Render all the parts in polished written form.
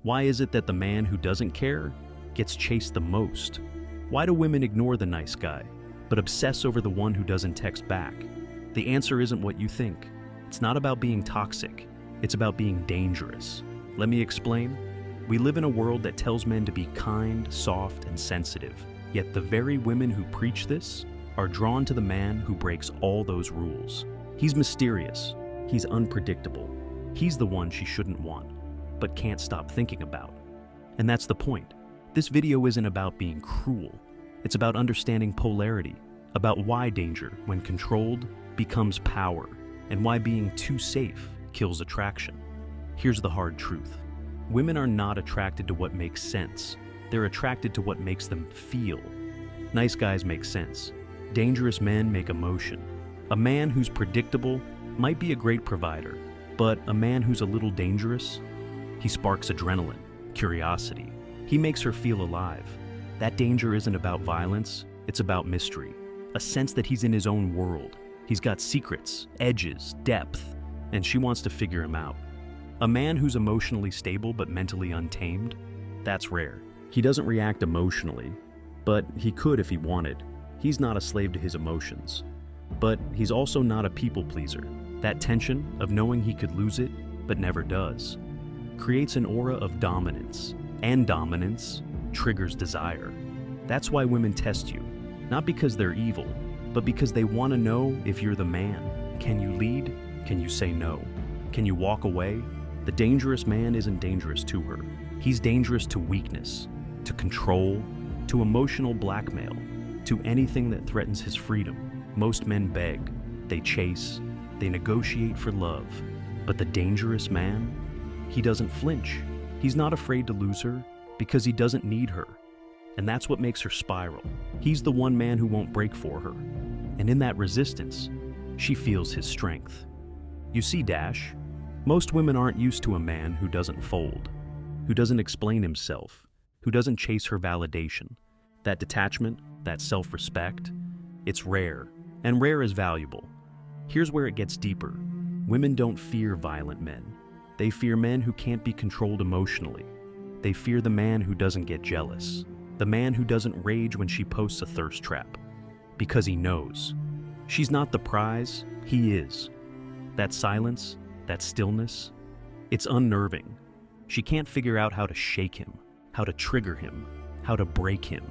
Why is it that the man who doesn't care gets chased the most? Why do women ignore the nice guy, but obsess over the one who doesn't text back? The answer isn't what you think. It's not about being toxic. It's about being dangerous. Let me explain. We live in a world that tells men to be kind, soft, and sensitive. Yet the very women who preach this are drawn to the man who breaks all those rules. He's mysterious. He's unpredictable. He's the one she shouldn't want, but can't stop thinking about. And that's the point. This video isn't about being cruel. It's about understanding polarity, about why danger, when controlled, becomes power, and why being too safe kills attraction. Here's the hard truth. Women are not attracted to what makes sense. They're attracted to what makes them feel. Nice guys make sense. Dangerous men make emotion. A man who's predictable might be a great provider, but a man who's a little dangerous, he sparks adrenaline, curiosity. He makes her feel alive. That danger isn't about violence, it's about mystery. A sense that he's in his own world. He's got secrets, edges, depth, and she wants to figure him out. A man who's emotionally stable but mentally untamed, that's rare. He doesn't react emotionally, but he could if he wanted. He's not a slave to his emotions. But he's also not a people pleaser. That tension of knowing he could lose it, but never does, creates an aura of dominance, and dominance triggers desire. That's why women test you, not because they're evil, but because they want to know if you're the man. Can you lead? Can you say no? Can you walk away? The dangerous man isn't dangerous to her. He's dangerous to weakness, to control, to emotional blackmail, to anything that threatens his freedom. Most men beg, they chase, they negotiate for love. But the dangerous man, he doesn't flinch. He's not afraid to lose her because he doesn't need her. And that's what makes her spiral. He's the one man who won't break for her. And in that resistance, she feels his strength. You see, Dash, most women aren't used to a man who doesn't fold, who doesn't explain himself, who doesn't chase her validation. That detachment, that self-respect, it's rare, and rare is valuable. Here's where it gets deeper. Women don't fear violent men. They fear men who can't be controlled emotionally. They fear the man who doesn't get jealous, the man who doesn't rage when she posts a thirst trap, because he knows. She's not the prize, he is. That silence, that stillness, it's unnerving. She can't figure out how to shake him, how to trigger him, how to break him.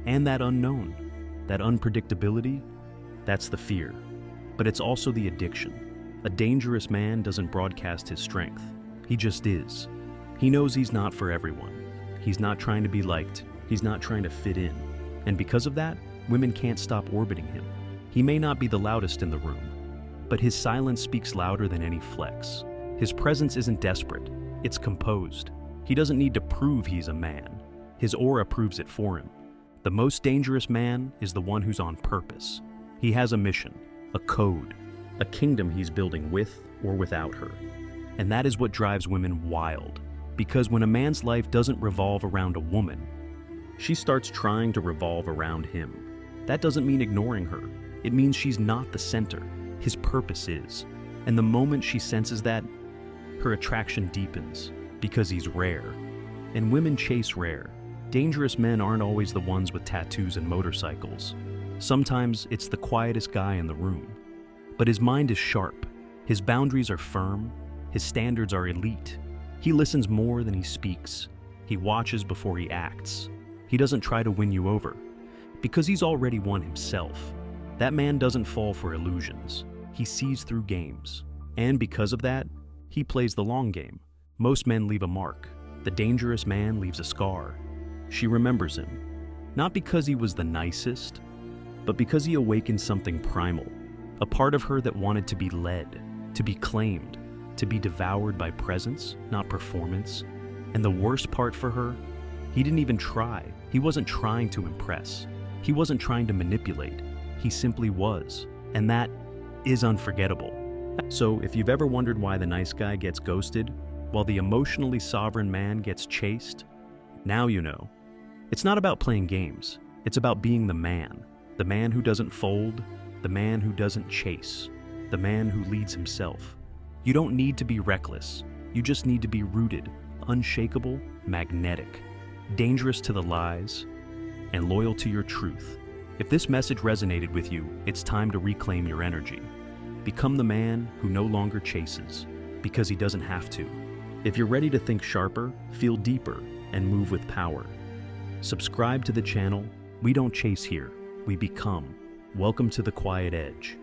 And that unknown, that unpredictability, that's the fear. But it's also the addiction. A dangerous man doesn't broadcast his strength. He just is. He knows he's not for everyone. He's not trying to be liked. He's not trying to fit in. And because of that, women can't stop orbiting him. He may not be the loudest in the room, but his silence speaks louder than any flex. His presence isn't desperate, it's composed. He doesn't need to prove he's a man. His aura proves it for him. The most dangerous man is the one who's on purpose. He has a mission, a code, a kingdom he's building with or without her. And that is what drives women wild. Because when a man's life doesn't revolve around a woman, she starts trying to revolve around him. That doesn't mean ignoring her. It means she's not the center. His purpose is. And the moment she senses that, her attraction deepens, because he's rare. And women chase rare. Dangerous men aren't always the ones with tattoos and motorcycles. Sometimes it's the quietest guy in the room. But his mind is sharp. His boundaries are firm. His standards are elite. He listens more than he speaks. He watches before he acts. He doesn't try to win you over, because he's already won himself. That man doesn't fall for illusions. He sees through games. And because of that, he plays the long game. Most men leave a mark. The dangerous man leaves a scar. She remembers him, not because he was the nicest, but because he awakened something primal, a part of her that wanted to be led, to be claimed, to be devoured by presence, not performance. And the worst part for her, he didn't even try. He wasn't trying to impress. He wasn't trying to manipulate. He simply was. And that is unforgettable. So if you've ever wondered why the nice guy gets ghosted, while the emotionally sovereign man gets chased, now you know. It's not about playing games. It's about being the man who doesn't fold, the man who doesn't chase, the man who leads himself. You don't need to be reckless. You just need to be rooted, unshakable, magnetic, dangerous to the lies, and loyal to your truth. If this message resonated with you, it's time to reclaim your energy. Become the man who no longer chases, because he doesn't have to. If you're ready to think sharper, feel deeper, and move with power, subscribe to the channel. We don't chase here, we become. Welcome to the Quiet Edge.